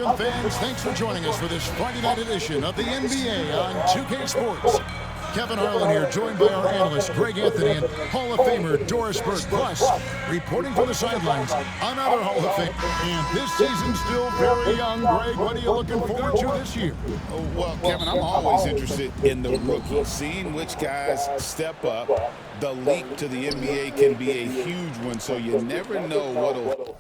Fans, thanks for joining us for this Friday night edition of the NBA on 2K Sports. Kevin Harlan here, joined by our analyst Greg Anthony and Hall of Famer Doris Burke. Plus, reporting from the sidelines, another Hall of Fame. And this season's still very young. Greg, what are you looking forward to this year? Well, Kevin, I'm always interested in the rookies, seeing which guys step up. The leap to the NBA can be a huge one, so you never know what'll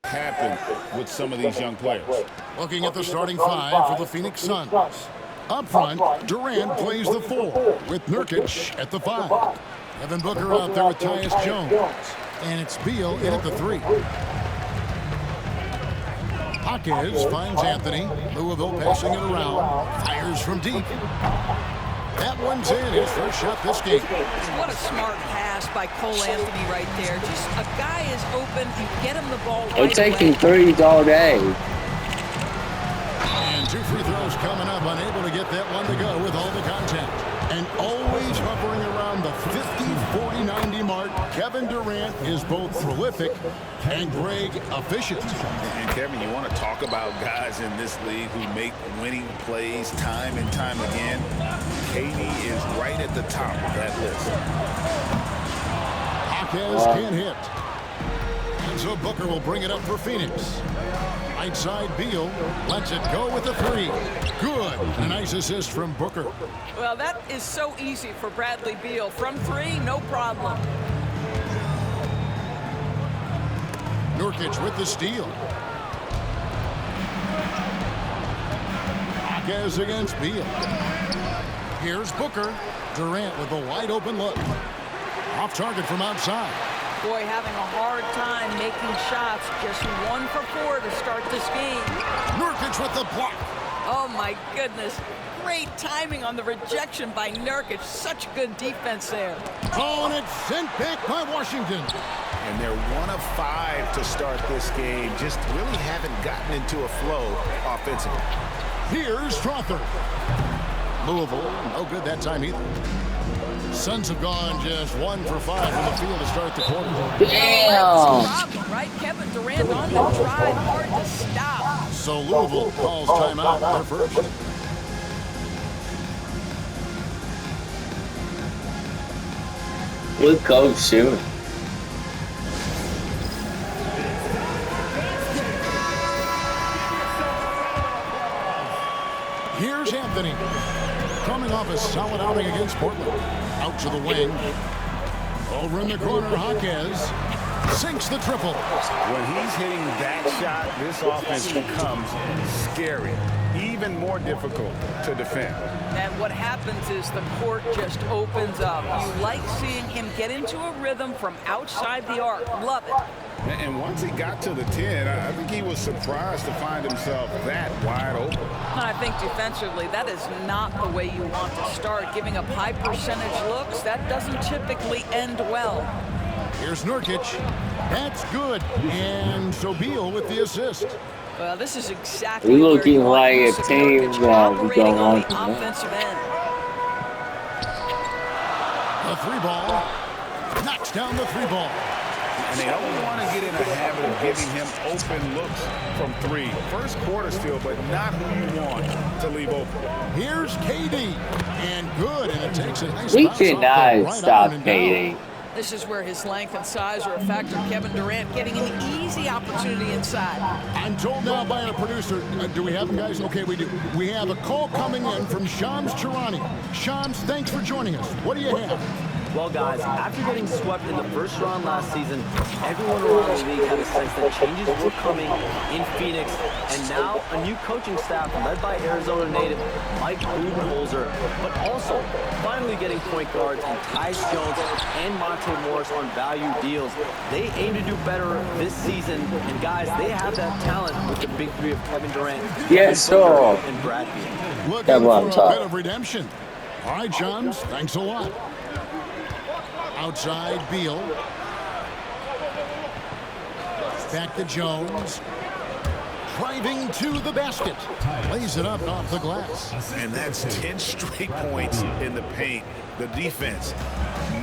happen with some of these young players. Looking at the starting five for the Phoenix Suns. Up front, Durant plays the 4 with Nurkic at the 5. Devin Booker out there with Tyus Jones. And it's Beal in at the 3. Jaquez finds Anthony. Louisville passing it around. Fires from deep. That one's in. His first shot this game. What a smart pass by Cole Anthony right there. Just a guy is open. You get him the ball right away. They're taking threes all day. And 2 free throws coming up. Unable to get that one to go with all the contact. And always hovering around the 50, 40, 90 mark. Kevin Durant is both prolific and Greg efficient. And Kevin, you want to talk about guys in this league who make winning plays time and time again. KD is right at the top of that list. Jaquez can't hit. And so Booker will bring it up for Phoenix. Right side, Beal lets it go with the 3. Good. And a nice assist from Booker. Well, that is so easy for Bradley Beal. From 3, no problem. Nurkic with the steal. Jaquez against Beal. Here's Booker. Durant with a wide open look. Off target from outside. Boy, having a hard time making shots. Just 1 for 4 to start this game. Nurkic with the block. Oh, my goodness. Great timing on the rejection by Nurkic. Such good defense there. Oh, and it's sent back by Washington. And they're 1 of 5 to start this game. Just really haven't gotten into a flow offensively. Here's Strawther. Louisville, no good that time either. Suns have gone just 1 for 5 from the field to start the quarter. Damn. Problem, right? Kevin Durant on the drive, hard to stop. So Louisville calls timeout, their first. We'll go soon. Here's Anthony. Coming off a solid outing against Portland. Out to the wing. Over in the corner, Jaquez sinks the triple. When he's hitting that shot, this offense becomes scary, even more difficult to defend. And what happens is the court just opens up. You like seeing him get into a rhythm from outside the arc. Love it. And once he got to the 10, I think he was surprised to find himself that wide open. I think defensively, that is not the way you want to start. Giving up high percentage looks, that doesn't typically end well. Here's Nurkic. That's good. And so Beal with the assist. Well, this is exactly We're where looking you want like a Nurkic team that we operating don't on want the to. offensive end. The 3 ball. Knocks down the 3 ball. And they don't want to get in a habit of giving him open looks from 3. First quarter still, but not who you want to leave open. Here's KD. And good. And it takes a nice We bounce off the cannot right stop iron and down. KD. This is where his length and size are a factor. Kevin Durant getting an easy opportunity inside. I'm told now by our producer, do we have them, guys? Okay, we do. We have a call coming in from Shams Charani. Shams, thanks for joining us. What do you have? Well, guys, after getting swept in the first round last season, everyone around the league had a sense that changes were coming in Phoenix, and now a new coaching staff led by Arizona native Mike Budenholzer, but also finally getting point guards in Tyus Jones and Monte Morris on value deals. They aim to do better this season, and guys, they have that talent with the big 3 of Kevin Durant, Yes, sir. and Brad Beal. Looking Come on, for a top. bit of redemption. All right, Shams, thanks a lot. Outside, Beal. Back to Jones. driving to the basket. Lays it up off the glass. And that's 10 straight points in the paint. The defense,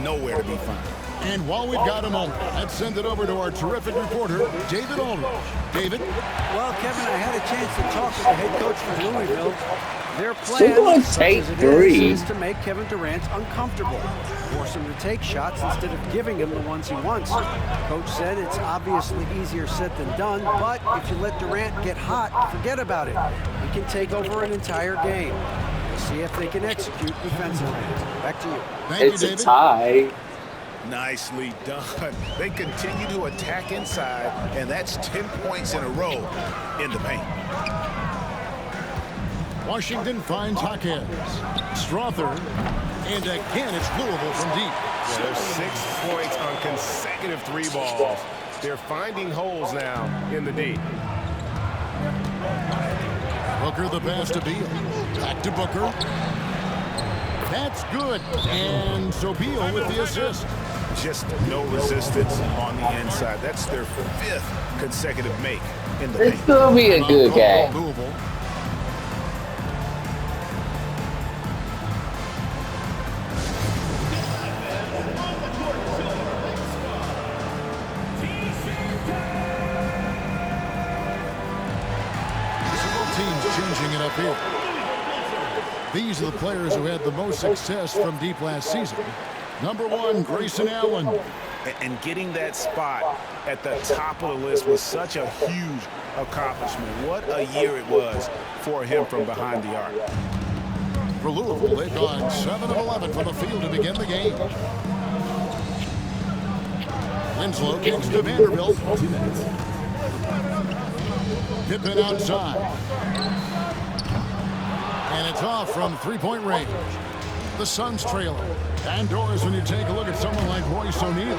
nowhere to be found. And while we've got a moment, let's send it over to our terrific reporter, David Aldridge. David? Well, Kevin, I had a chance to talk with the head coach for Louisville. Their Someone plan take such as it three. is to make Kevin Durant uncomfortable, force him to take shots instead of giving him the ones he wants. Coach said it's obviously easier said than done, but if you let Durant get hot, forget about it. He can take over an entire game. We'll see if they can execute defensively. Back to you. Thank you, It's a David. tie. Nicely done. They continue to attack inside, and that's 10 points in a row in the paint. Washington finds Jaquez. Strother. And again, it's Louisville from deep. Yeah, there's 6 points on consecutive 3 balls. They're finding holes now in the D. Booker the pass to Beal. Back to Booker. That's good. And so Beal with the assist. Just no resistance on the inside. That's their 5th consecutive make in the This paint. will be a good game. Louisville. Teams changing it up here. These are the players who had the most success from deep last season. Number 1, Grayson Allen. And getting that spot at the top of the list was such a huge accomplishment. What a year it was for him from behind the arc. For Louisville, they've gone 7 of 11 from the field to begin the game. Winslow kicks to Vanderbilt. 2 minutes. Pippen outside. And it's off from three-point range. The Suns trailing. Indoors when you take a look at someone like Royce O'Neal.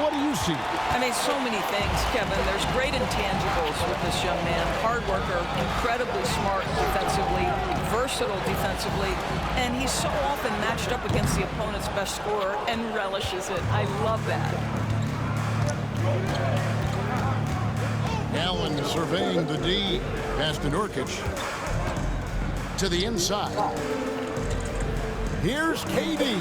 What do you see? I mean, so many things, Kevin. There's great intangibles with this young man. Hard worker, incredibly smart defensively, versatile defensively, and he's so often matched up against the opponent's best scorer and relishes it. I love that. Allen surveying the D. Pass to Nurkic. To the inside. Here's KD.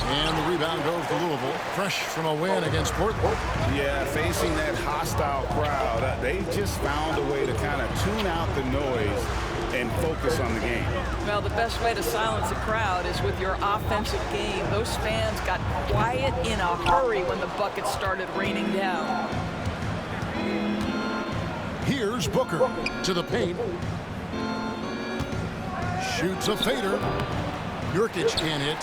And the rebound goes to Louisville. Fresh from a win against Portland. Yeah, facing that hostile crowd, they just found a way to kind of tune out the noise and focus on the game. Well, the best way to silence a crowd is with your offensive game. Those fans got quiet in a hurry when the buckets started raining down. Here's Booker to the paint. Shoots a fader. Nurkic in it.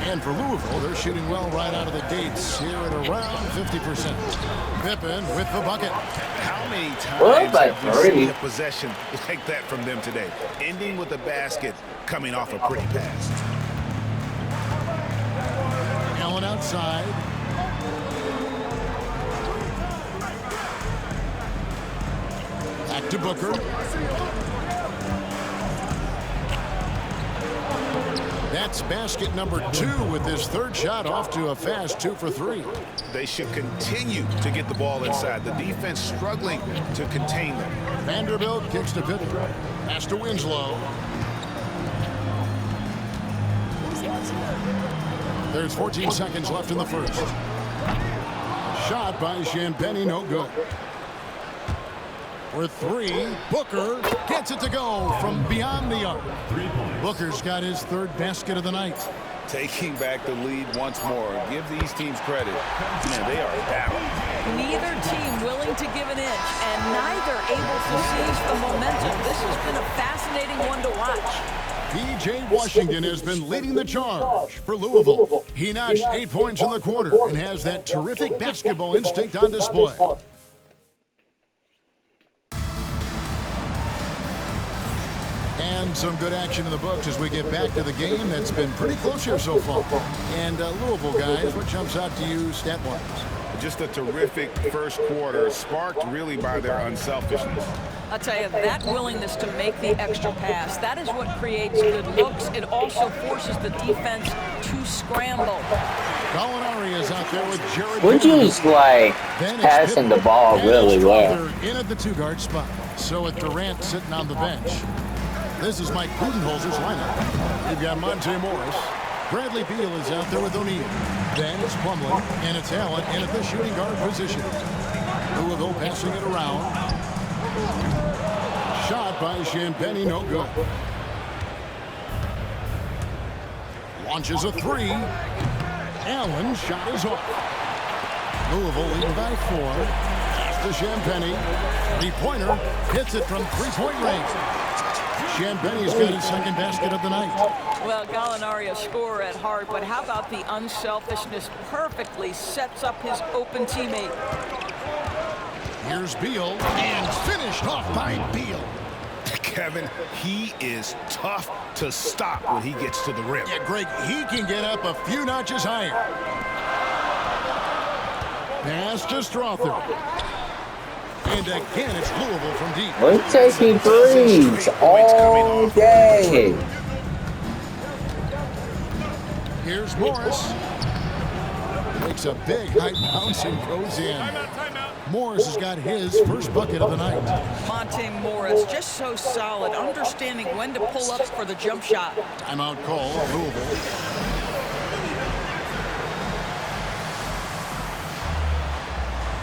And for Louisville, they're shooting well right out of the gates here at around 50%. Pippen with the bucket. How many Well, times by have we 30. seen a possession like that from them today? Ending with a basket, coming off a pretty pass. Allen outside. Back to Booker. That's basket number 2 with his 3rd shot off to a fast 2 for 3. They should continue to get the ball inside. The defense struggling to contain them. Vanderbilt kicks to Pippen. Pass to Winslow. There's 14 seconds left in the first. Shot by Champagny, no good. For 3, Booker gets it to go from beyond the arc. Booker's got his 3rd basket of the night. Taking back the lead once more. Give these teams credit. Man, they are battling. Neither team willing to give an inch, and neither able to seize the momentum. This has been a fascinating one to watch. P.J. Washington has been leading the charge for Louisville. He notched 8 points in the quarter and has that terrific basketball instinct on display. And some good action in the books as we get back to the game that's been pretty close here so far. And Louisville, guys, what jumps out to you stat-wise? Just a terrific first quarter, sparked really by their unselfishness. I'll tell you, that willingness to make the extra pass, that is what creates good looks. It also forces the defense to scramble. Gallinari is out there with Jared. Would you just like passing the ball really well? In at the 2-guard spot. So with Durant sitting on the bench. This is Mike Budenholzer's lineup. You've got Monte Morris. Bradley Beal is out there with O'Neal. Then it's Plumlee and it's Allen in at the shooting guard position. Louisville passing it around. Shot by Champagnie, no good. Launches a 3. Allen shot is off. Louisville leading by 4. Pass to Champagnie. 3-pointer. Hits it from 3-point range. Champagnie's got his second basket of the night. Well, Gallinari, a scorer at heart, but how about the unselfishness? Perfectly sets up his open teammate. Here's Beal, and finished off by Beal. Kevin, he is tough to stop when he gets to the rim. Yeah, Greg, he can get up a few notches higher. Pass to Strother. And again, it's Louisville from deep. We're taking threes all day. Here's Morris. Makes a big high bounce and goes in. Morris has got his first bucket of the night. Monte Morris, just so solid, understanding when to pull up for the jump shot. Timeout call, Louisville.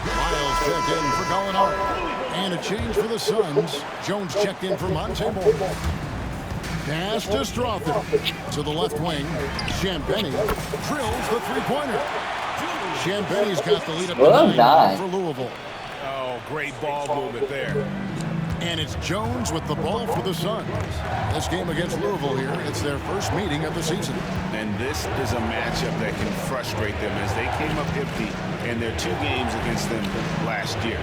Miles checked in for Gallinari. And a change for the Suns. Jones checked in for Monte Morris. Pass to Strother. To the left wing. Champagnie drills the 3-pointer. Champagnie's got the lead up to 9 for Louisville. Oh, great ball movement there. And it's Jones with the ball for the Suns. This game against Louisville here, it's their first meeting of the season. And this is a matchup that can frustrate them as they came up empty in their 2 games against them last year.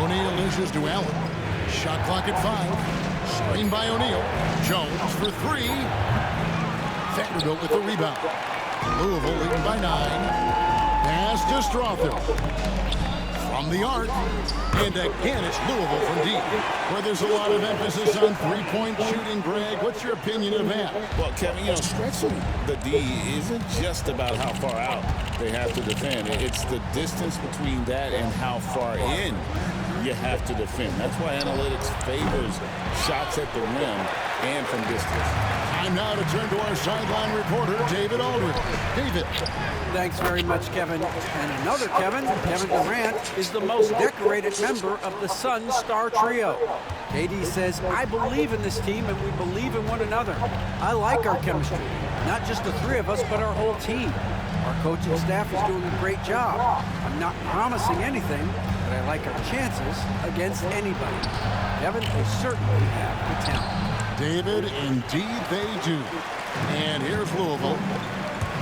O'Neal dishes to Allen. Shot clock at 5. Screen by O'Neal. Jones for 3. Vanderbilt with the rebound. Louisville leading by 9. Pass to Strother. From the arc. And again, it's Louisville from deep, where there's a lot of emphasis on 3-point shooting. Greg, what's your opinion of that? Well, Kevin, stretching the D isn't just about how far out they have to defend. It's the distance between that and how far in you have to defend. That's why analytics favors shots at the rim and from distance. Time now to turn to our sideline reporter, David Aldridge. David. Thanks very much, Kevin. And another Kevin Durant, is the most decorated member of the Suns star trio. KD says, I believe in this team and we believe in one another. I like our chemistry. Not just the 3 of us, but our whole team. Our coaching staff is doing a great job. I'm not promising anything, but I like our chances against anybody. Kevin, they certainly have the talent. David, indeed they do. And here's Louisville.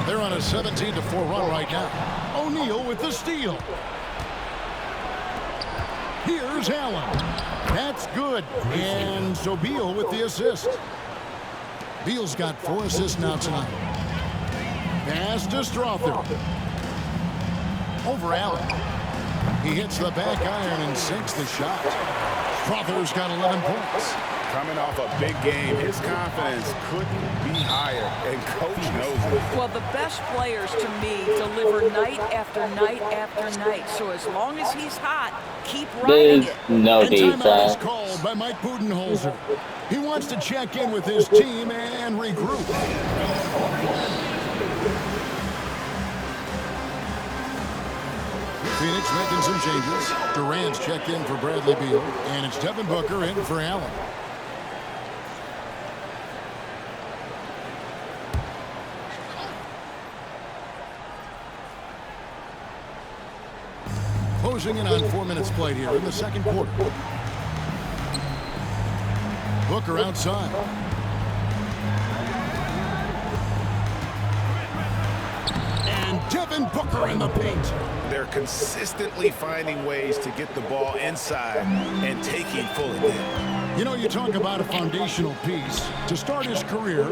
They're on a 17-4 run right now. O'Neal with the steal. Here's Allen. That's good. And so Beal with the assist. Beal's got 4 assists now tonight. Pass to Strother. Over Allen. He hits the back iron and sinks the shot. Strother's got 11 points. Coming off a big game, his confidence couldn't be higher, and coach knows it. Well, the best players, to me, deliver night after night after night. So as long as he's hot, keep riding it. No And timeout is defense. called by Mike Budenholzer. He wants to check in with his team and regroup. Phoenix making some changes. Durant's checked in for Bradley Beal, and it's Devin Booker in for Allen. Closing in on 4 minutes played here in the second quarter. Booker outside. And Devin Booker in the paint. They're consistently finding ways to get the ball inside and taking full advantage. You know, you talk about a foundational piece. To start his career,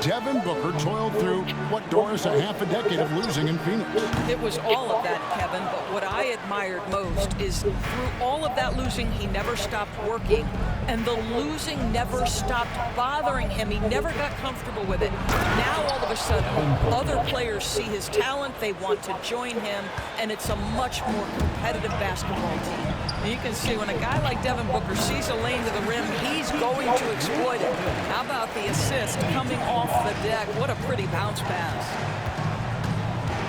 Devin Booker toiled through, what, Doris, a half a decade of losing in Phoenix. It was all of that, Kevin, but what I admired most is through all of that losing, he never stopped working, and the losing never stopped bothering him. He never got comfortable with it. Now, all of a sudden, other players see his talent, they want to join him, and it's a much more competitive basketball team. And you can see when a guy like Devin Booker sees a lane to the rim, he's going to exploit it. How about the assist coming off the deck? What a pretty bounce pass.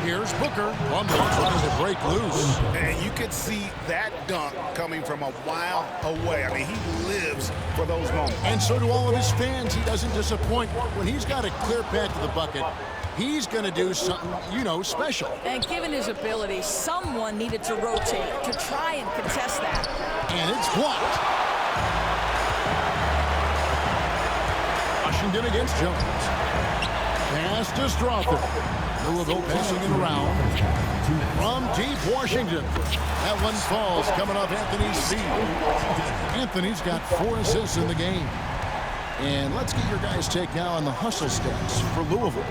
Here's Booker on the trying to break loose. And you could see that dunk coming from a while away. I mean, he lives for those moments. And so do all of his fans. He doesn't disappoint. When he's got a clear path to the bucket, he's going to do something, you know, special. And given his ability, someone needed to rotate to try and contest that. And it's blocked. Washington against Jones. Pass to Strother. Louisville passing it around. From deep Washington. That one falls coming off Anthony's feet. Anthony's got 4 assists in the game. And let's get your guys' take now on the hustle stats for Louisville.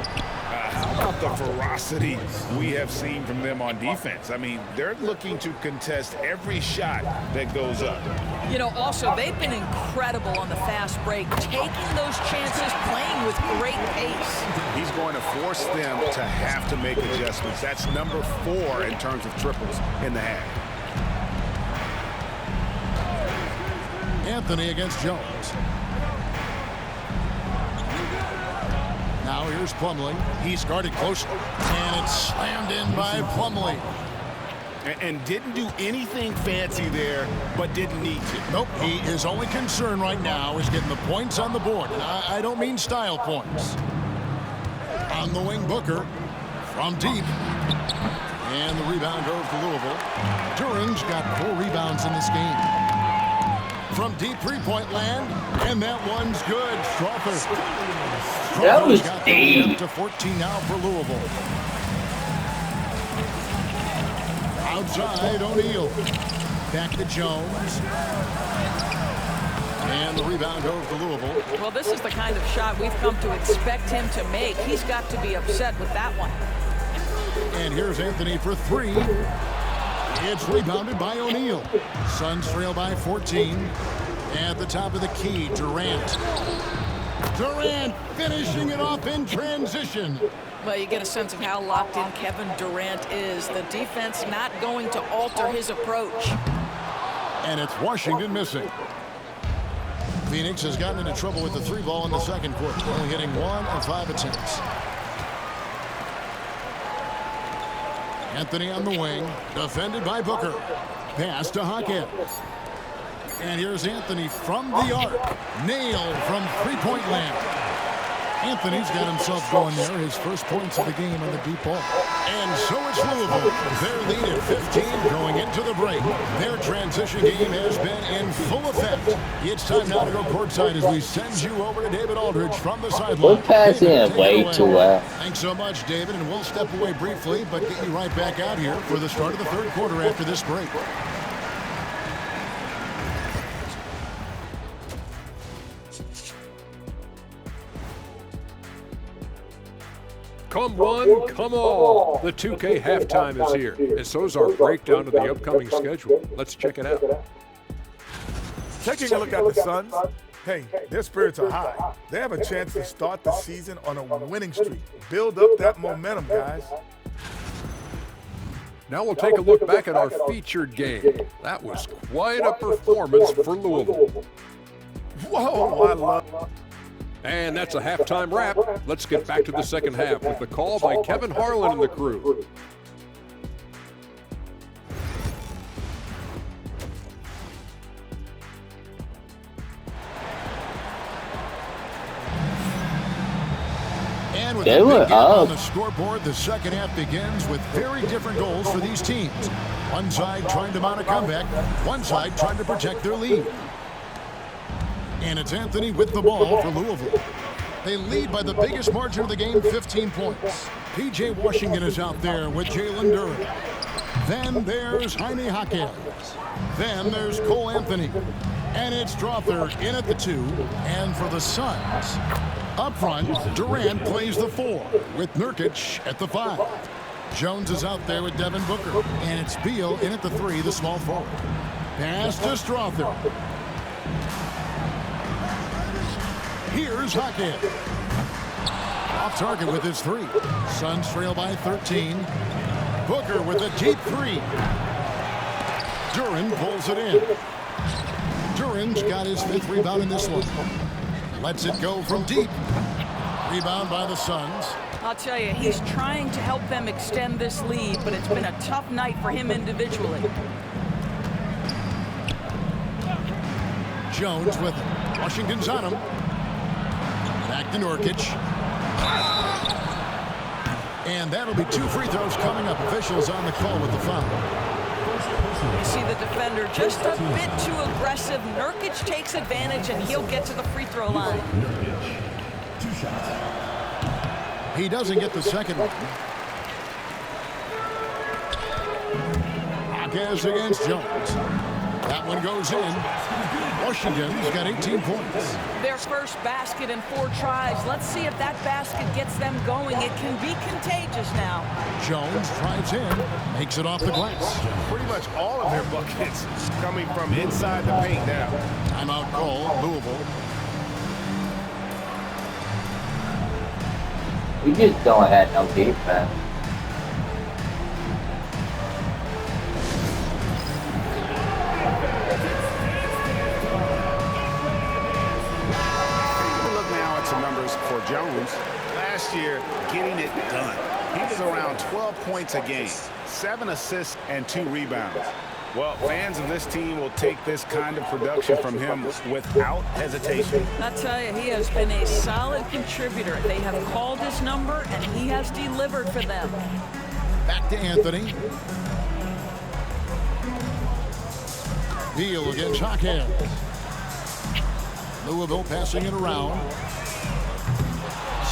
How about the ferocity we have seen from them on defense? I mean, they're looking to contest every shot that goes up. You know, also, they've been incredible on the fast break, taking those chances, playing with great pace. He's going to force them to have to make adjustments. That's number 4 in terms of triples in the half. Anthony against Jones. Now here's Plumlee. He's guarded closely. And it's slammed in by Plumlee. And didn't do anything fancy there, but didn't need to. Nope. His only concern right now is getting the points on the board. And I don't mean style points. On the wing, Booker from deep. And the rebound goes to Louisville. Duran's got 4 rebounds in this game. From deep three-point land. And that one's good. Strother. That was got deep. up to 14 now for Louisville. Outside, O'Neal. Back to Jones. And the rebound goes to Louisville. Well, this is the kind of shot we've come to expect him to make. He's got to be upset with that one. And here's Anthony for 3. It's rebounded by O'Neal. Suns trail by 14. At the top of the key, Durant. Durant finishing it off in transition. Well, you get a sense of how locked in Kevin Durant is. The defense not going to alter his approach. And it's Washington missing. Phoenix has gotten into trouble with the 3 ball in the second quarter, only hitting 1 of 5 attempts. Anthony on the wing, defended by Booker. Pass to Hawkins. And here's Anthony from the arc. Nailed from three-point land. Anthony's got himself going there. His first points of the game on the deep ball. And so it's Louisville. Their lead at 15 going into the break. Their transition game has been in full effect. It's time now to go courtside as we send you over to David Aldridge from the sideline. We're passing it way too well. Thanks so much, David. And we'll step away briefly, but get you right back out here for the start of the third quarter after this break. Come one, come all. The 2K halftime is here, and so is our breakdown of the upcoming schedule. Let's check it out. Taking a look at the Suns, hey, their spirits are high. They have a chance to start the season on a winning streak. Build up that momentum, guys. Now we'll take a look back at our featured game. That was quite a performance for Louisville. Whoa, I love. And that's a halftime wrap. Let's get back to the second half with the call by Kevin Harlan and the crew. And with They the were big gap up. on the scoreboard, the second half begins with very different goals for these teams. One side trying to mount a comeback, one side trying to protect their lead. And it's Anthony with the ball for Louisville. They lead by the biggest margin of the game, 15 points. P.J. Washington is out there with Jalen Duran. Then there's Jaime Jaquez. Then there's Cole Anthony. And it's Strother in at the 2. And for the Suns, up front, Durant plays the 4 with Nurkic at the 5. Jones is out there with Devin Booker. And it's Beal in at the 3, the small forward. Pass to Strother. Here's Hackett. Off target with his 3. Suns trail by 13. Booker with a deep 3. Duran pulls it in. Duran's got his 5th rebound in this one. Lets it go from deep. Rebound by the Suns. I'll tell you, he's trying to help them extend this lead, but it's been a tough night for him individually. Jones with it. Washington's on him. Back to Nurkic. And that'll be 2 free throws coming up. Officials on the call with the foul. You see the defender just a bit too aggressive. Nurkic takes advantage, and he'll get to the free throw line. He doesn't get the second one. Marquez against Jones. That one goes in. Washington's got 18 points. Their first basket in 4 tries. Let's see if that basket gets them going. It can be contagious now. Jones drives in, makes it off the glass. Pretty much all of their buckets coming from inside the paint now. Timeout call, Louisville. We just don't have no defense. For Jones, last year, getting it done. He was around 12 points a game, 7 assists, and 2 rebounds. Well, fans of this team will take this kind of production from him without hesitation. I tell you, he has been a solid contributor. They have called his number, and he has delivered for them. Back to Anthony. Beal against Hackett. Louisville passing it around.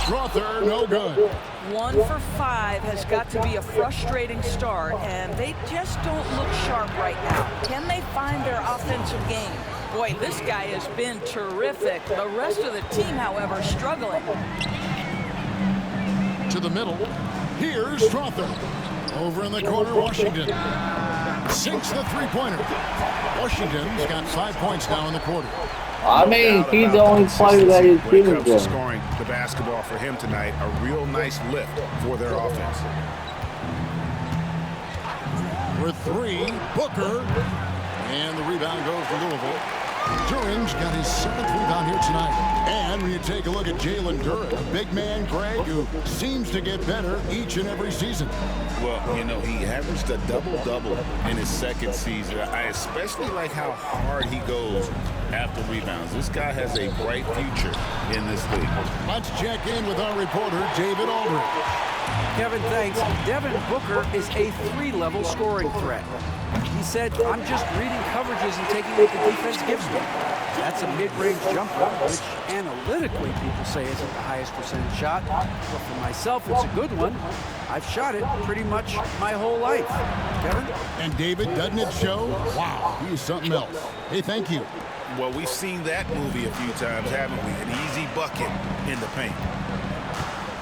Strother, no good. 1 for 5 has got to be a frustrating start, and they just don't look sharp right now. Can they find their offensive game? Boy, this guy has been terrific. The rest of the team, however, struggling. To the middle. Here's Strother. Over in the corner, Washington. Sinks the 3-pointer. Washington's got 5 points now in the quarter. I mean, he's the only player that is giving them. Scoring the basketball for him tonight, a real nice lift for their offense. For 3, Booker. And the rebound goes to Louisville. Duran's got his 7th rebound here tonight. And when you take a look at Jalen Duran, a big man, Greg, who seems to get better each and every season. Well, you know, he averaged a double-double in his 2nd season. I especially like how hard he goes after rebounds. This guy has a bright future in this league. Let's check in with our reporter, David Aldridge. Kevin, thanks. Devin Booker is a 3-level scoring threat. He said, I'm just reading coverages and taking what the defense gives me. That's a mid-range jumper, which analytically people say isn't the highest percentage shot. But for myself, it's a good one. I've shot it pretty much my whole life. Kevin? And David, doesn't it show? Wow, he is something else. Hey, thank you. Well, we've seen that movie a few times, haven't we? An easy bucket in the paint.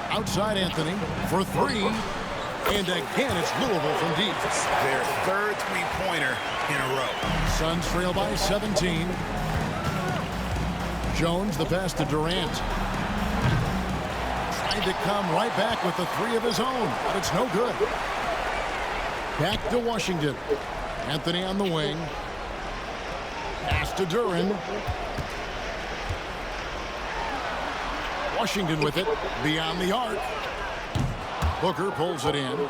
Outside Anthony for 3. And again, it's Louisville from deep. Their 3rd 3-pointer in a row. Suns trail by 17. Jones, the pass to Durant. Trying to come right back with the 3 of his own, but it's no good. Back to Washington. Anthony on the wing. Pass to Duran. Washington with it, beyond the arc. Booker pulls it in.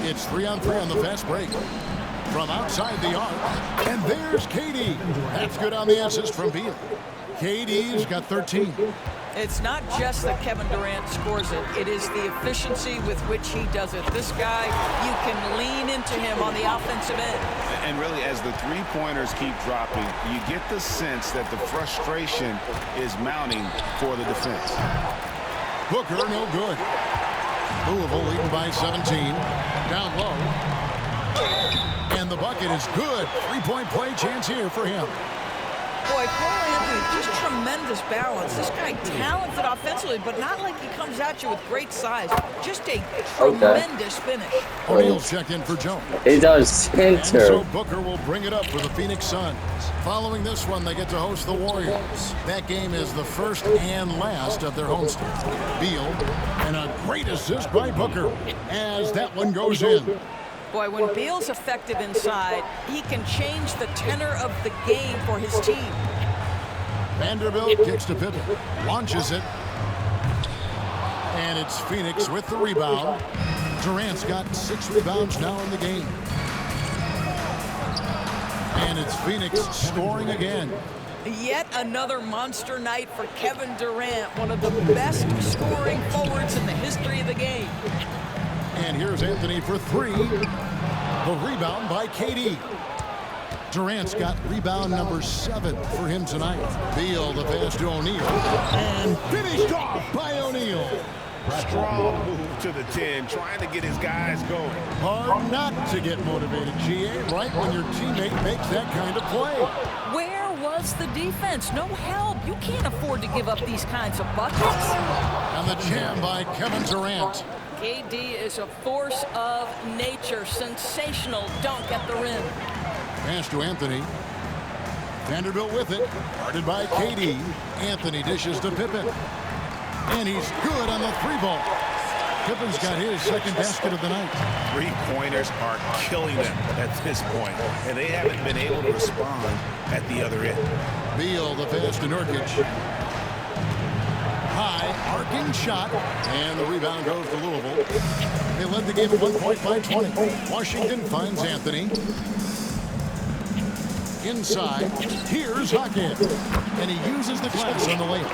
It's 3-on-3 on the fast break. From outside the arc. And there's KD. That's good on the assist from Beal. KD's got 13. It's not just that Kevin Durant scores it. It is the efficiency with which he does it. This guy, you can lean into him on the offensive end. And really, as the 3-pointers keep dropping, you get the sense that the frustration is mounting for the defense. Booker, no good. Louisville leading by 17. Down low. And the bucket is good. Three-point play chance here for him. Boy, Cole Anthony, just tremendous balance. This guy talented offensively, but not like he comes at you with great size. Just a tremendous finish. O'Neal's checked in for Jones. He does And center. so Booker will bring it up for the Phoenix Suns. Following this one, they get to host the Warriors. That game is the first and last of their homestand. Beal, and a great assist by Booker as that one goes in. Boy, when Beal's effective inside, he can change the tenor of the game for his team. Vanderbilt kicks to Pippen, launches it, and it's Phoenix with the rebound. Durant's got 6 rebounds now in the game. And it's Phoenix scoring again. Yet another monster night for Kevin Durant, one of the best scoring forwards in the history of the game. And here's Anthony for 3. The rebound by KD. Durant's got rebound number 7 for him tonight. Beal the pass to O'Neal. And finished off by O'Neal. Strong move to the 10, trying to get his guys going. Hard not to get motivated, GA, right when your teammate makes that kind of play. Where was the defense? No help. You can't afford to give up these kinds of buckets. And the jam by Kevin Durant. KD is a force of nature. Sensational dunk at the rim. Pass to Anthony. Vanderbilt with it. Guarded by KD. Anthony dishes to Pippen. And he's good on the 3-ball. Pippen's got his second basket of the night. Three-pointers are killing them at this point, and they haven't been able to respond at the other end. Beal the pass to Nurkic. High arcing shot, and the rebound goes to Louisville. They led the game at 1 point by 20. Washington finds Anthony. Inside, here's Jaquez, and he uses the glass on the layup.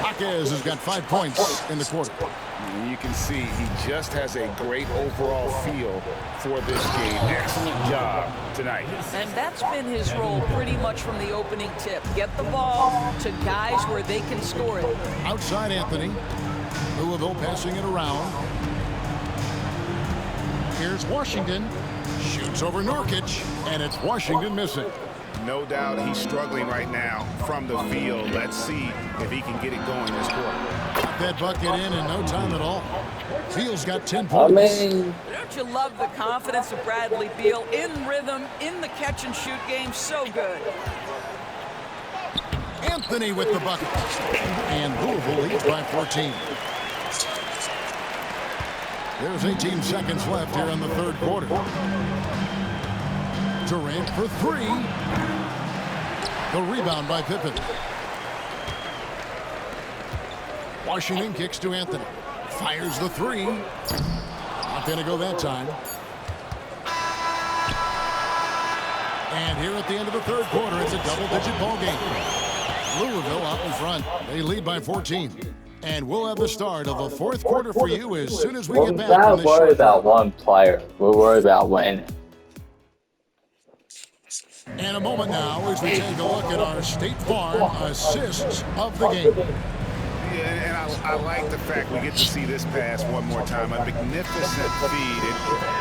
Jaquez has got 5 points in the quarter. And you can see he just has a great overall feel for this game. Excellent job tonight. And that's been his role pretty much from the opening tip. Get the ball to guys where they can score it. Outside Anthony. Louisville passing it around. Here's Washington. Shoots over Nurkic, and it's Washington missing. No doubt he's struggling right now from the field. Let's see if he can get it going this quarter. Got that bucket in no time at all. Beal's got 10 points. Don't you love the confidence of Bradley Beal? In rhythm, in the catch-and-shoot game, so good. Anthony with the bucket. And Louisville leads by 14. There's 18 seconds left here in the third quarter. Durant for 3. The rebound by Pippen. Washington kicks to Anthony. Fires the 3. Not going to go that time. And here at the end of the third quarter, it's a double-digit ball game. Louisville out in front. They lead by 14. And we'll have the start of the fourth quarter for you as soon as we get back. We're not worried about one player. We're worried about winning. And a moment now as we take a look at our State Farm assists of the game. Yeah, and I like the fact we get to see this pass one more time. A magnificent feed.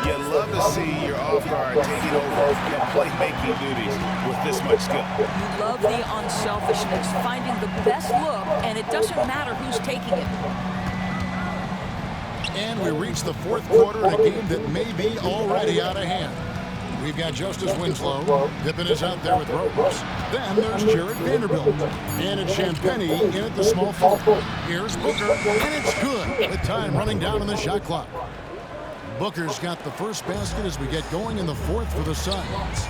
And you love to see your off-guard taking over playmaking duties with this much skill. You love the unselfishness, finding the best look, and it doesn't matter who's taking it. And we reach the fourth quarter in a game that may be already out of hand. We've got Justice Winslow. Pippen is out there with Rose. Then there's Jared Vanderbilt. And it's Champagne in at the small forward. Here's Booker, and it's good. With time running down on the shot clock. Booker's got the first basket as we get going in the fourth for the Suns.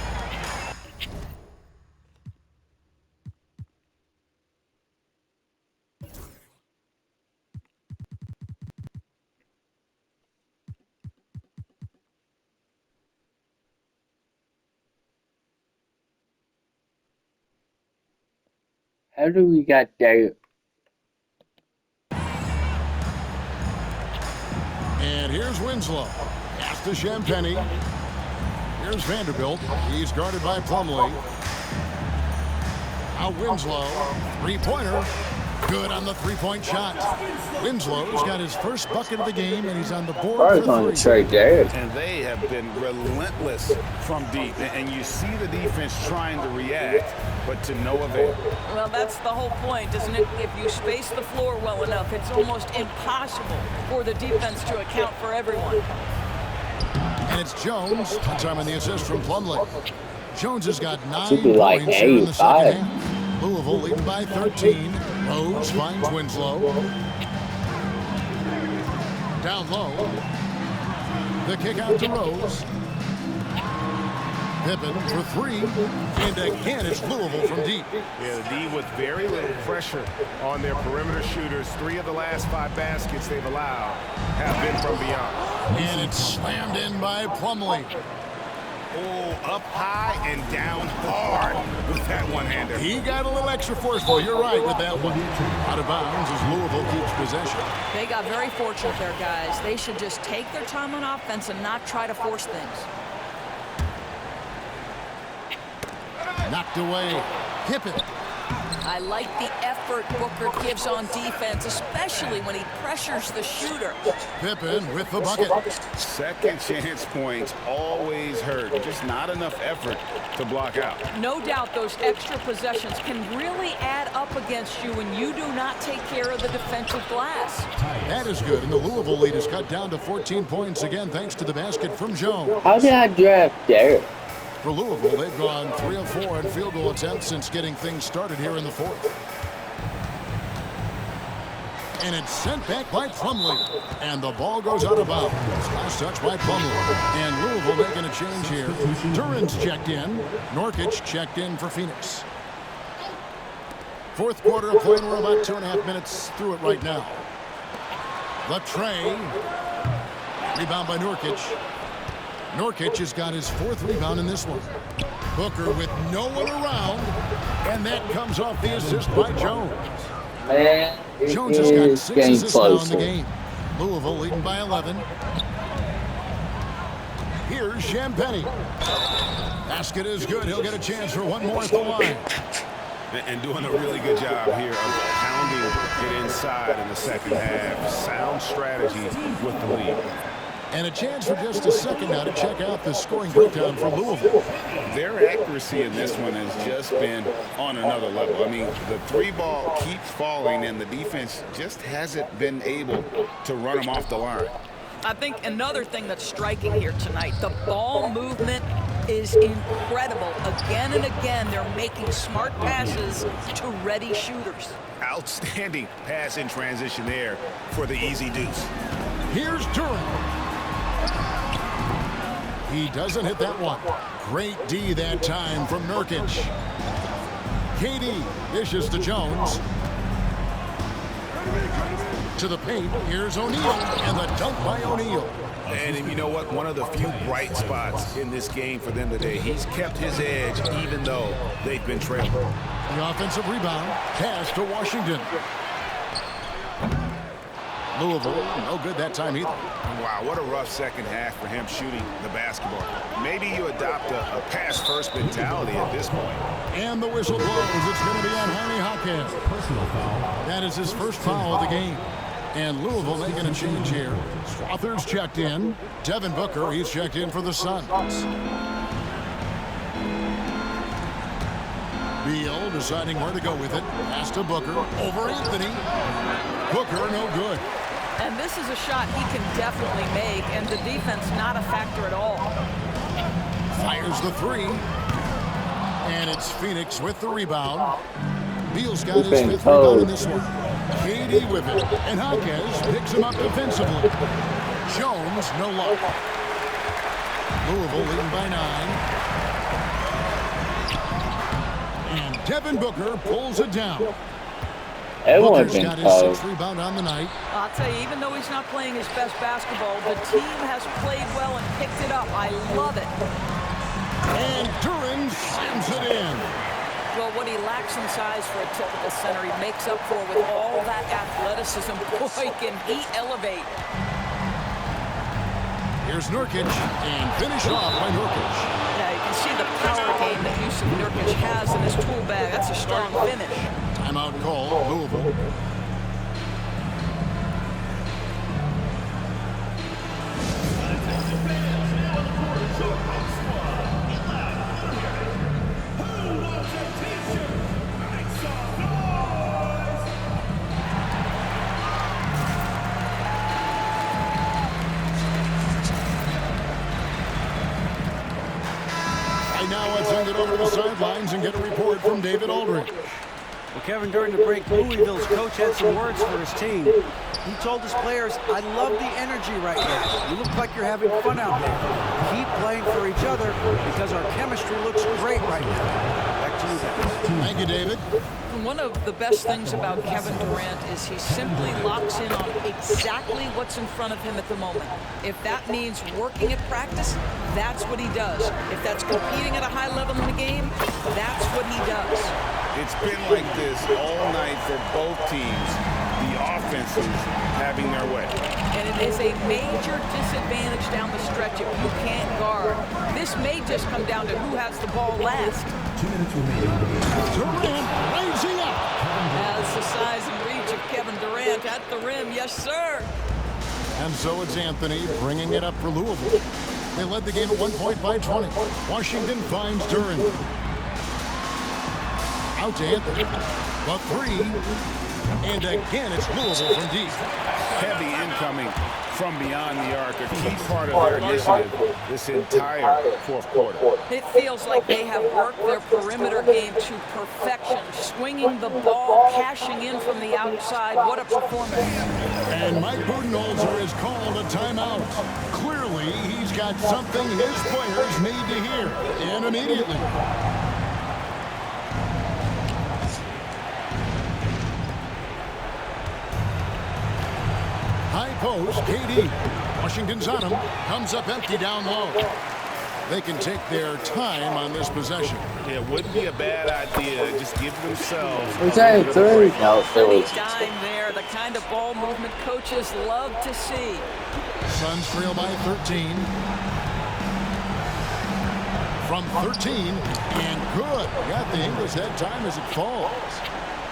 How do we get there? And here's Winslow. Pass to Champagne. Here's Vanderbilt. He's guarded by Plumlee. Now Winslow. Three-pointer. Good on the three-point shot. Winslow's got his first bucket of the game, and he's on the board for three. And they have been relentless from deep. And you see the defense trying to react, but to no avail. Well, that's the whole point, isn't it? If you space the floor well enough, it's almost impossible for the defense to account for everyone. And it's Jones. Time on the assist from Plumlee. Jones has got 9 Should be like points here in the second 85. half. Louisville leading by 13. Rose finds Winslow. Down low. The kick out to Rose. Pippen for three. And again, it's Louisville from deep. Yeah, the D with very little pressure on their perimeter shooters. 3 of the last 5 baskets they've allowed have been from beyond. And it's slammed in by Plumlee. Oh, up high and down hard with that one-hander. He got a little extra forceful. You're right with that one. Out of bounds as Louisville keeps possession. They got very fortunate there, guys. They should just take their time on offense and not try to force things. Knocked away. Pippen. I like the effort Booker gives on defense, especially when he pressures the shooter. Pippen with the bucket. Second chance points always hurt. Just not enough effort to block out. No doubt those extra possessions can really add up against you when you do not take care of the defensive glass. That is good, and the Louisville lead is cut down to 14 points again thanks to the basket from Jones. How did I draft Derek? For Louisville, they've gone 3 of 4 in field goal attempts since getting things started here in the fourth. And it's sent back by Plumlee. And the ball goes out of bounds. Last touch by Plumlee. And Louisville making a change here. Duran's checked in. Nurkic checked in for Phoenix. Fourth quarter of play. We're about 2.5 minutes through it right now. The tray. Rebound by Nurkic. Nurkic has got his 4th rebound in this one. Booker with no one around, and that comes off the assist by Jones. Man, Jones has got 6 assists now in the game. Louisville leading by 11. Here's Champagnie. Basket is good. He'll get a chance for one more at the line. And doing a really good job here of pounding it inside in the second half. Sound strategy with the lead. And a chance for just a second now to check out the scoring breakdown for Louisville. Their accuracy in this one has just been on another level. I mean, the 3-ball keeps falling, and the defense just hasn't been able to run them off the line. I think another thing that's striking here tonight, the ball movement is incredible. Again and again, they're making smart passes to ready shooters. Outstanding pass in transition there for the easy deuce. Here's Durant. He doesn't hit that one. Great D that time from Nurkic. KD dishes to Jones. To the paint. Here's O'Neal. And the dunk by O'Neal. And you know what? One of the few bright spots in this game for them today. He's kept his edge even though they've been trailing. The offensive rebound. Pass to Washington. Louisville, no good that time either. Wow, what a rough second half for him shooting the basketball. Maybe you adopt a pass-first mentality at this point. And the whistle blows. It's going to be on Jaime Jaquez. That is his first foul of the game. And Louisville making a change here. Swathers checked in. Devin Booker, he's checked in for the Suns. Beal deciding where to go with it. Pass to Booker. Over Anthony. Booker, no good. And this is a shot he can definitely make, and the defense not a factor at all. Fires the 3. And it's Phoenix with the rebound. Beal's got his 5th rebound in this one. KD with it. And Jaquez picks him up defensively. Jones, no luck. Louisville leading by 9. And Devin Booker pulls it down. Booker's got his 6th rebound on the night. I'll tell you, even though he's not playing his best basketball, the team has played well and picked it up. I love it. And Duran slams it in. Well, what he lacks in size for a typical center, he makes up for with all that athleticism. Boy, can he elevate. Here's Nurkic, and finish off by Nurkic. Yeah, you can see the power game that Yusuf Nurkic has in his tool bag. That's a strong finish. Timeout call, Louisville. Now let's send it over to the sidelines and get a report from David Aldridge. Well, Kevin, during the break, Louisville's coach had some words for his team. He told his players, I love the energy right now. You look like you're having fun out there. Keep playing for each other because our chemistry looks great right now. Back to you guys. Thank you, David. One of the best things about Kevin Durant is he simply locks in on exactly what's in front of him at the moment. If that means working at practice, that's what he does. If that's competing at a high level in the game, that's what he does. It's been like this all night for both teams. The offenses having their way. And it is a major disadvantage down the stretch if you can't guard. This may just come down to who has the ball last. 2 minutes remaining. Durant rising up. As the size and reach of Kevin Durant at the rim, yes, sir. And so it's Anthony bringing it up for Louisville. They led the game at 1 point by 20. Washington finds Duran. Out to Anthony. The three. And again, it's Louisville from deep. Heavy incoming from beyond the arc, a key part of their initiative this entire fourth quarter. It feels like they have worked their perimeter game to perfection, swinging the ball, cashing in from the outside. What a performance. And Mike Budenholzer has called a timeout. Clearly, he's got something his players need to hear, and immediately. High post, KD. Washington's on him. Comes up empty down low. They can take their time on this possession. It wouldn't be a bad idea. Just give themselves Okay, three. No, Any dime there, the kind of ball movement coaches love to see. Suns trail by 13. From 13, and good. Got the English head time as it falls.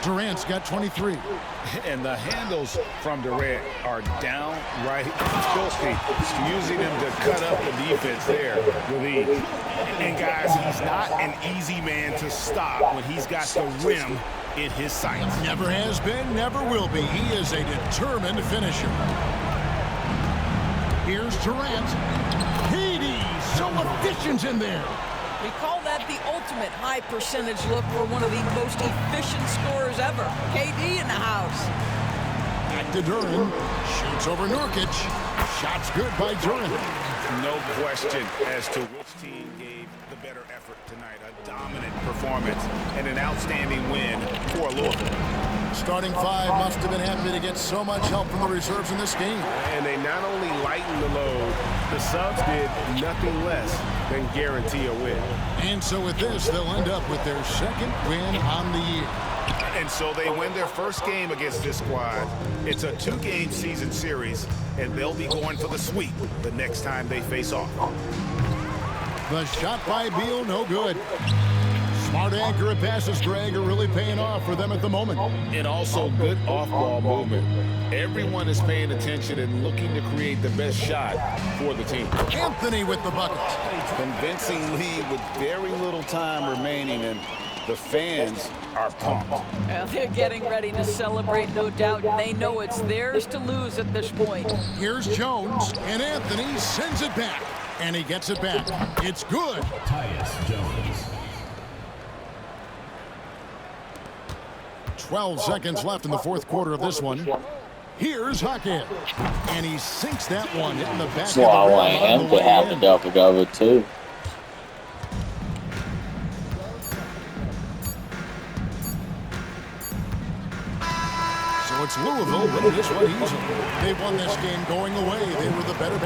Durant's got 23. And the handles from Durant are downright filthy, using him to cut up the defense there with ease. And guys, he's not an easy man to stop when he's got the rim in his sights. Never has been, never will be. He is a determined finisher. Here's Durant. KD, so efficient in there. We call that the ultimate high percentage look for one of the most efficient scorers ever. KD in the house. Back to Duran. Shoots over Nurkic. Shots good by Duran. No question as to which team gave the better effort tonight. A dominant performance and an outstanding win for Louisville. Starting five must have been happy to get so much help from the reserves in this game. And they not only lightened the load, the subs did nothing less than guarantee a win. And so with this, they'll end up with their second win on the year. And so they win their first game against this squad. It's a 2-game season series, and they'll be going for the sweep the next time they face off. The shot by Beal, no good. Smart, accurate passes, Greg, are really paying off for them at the moment. And also good off-ball movement. Everyone is paying attention and looking to create the best shot for the team. Anthony with the bucket. Convincing lead with very little time remaining, and the fans are pumped. Well, they're getting ready to celebrate, no doubt. They know it's theirs to lose at this point. Here's Jones, and Anthony sends it back. And he gets it back. It's good. Tyus Jones. 12 seconds left in the fourth quarter of this one. Here's Hackett. And he sinks that one, hitting the back of the rim. I want him to have the double-double, too. So it's Louisville winning this one easily. They won this game going away. They were the better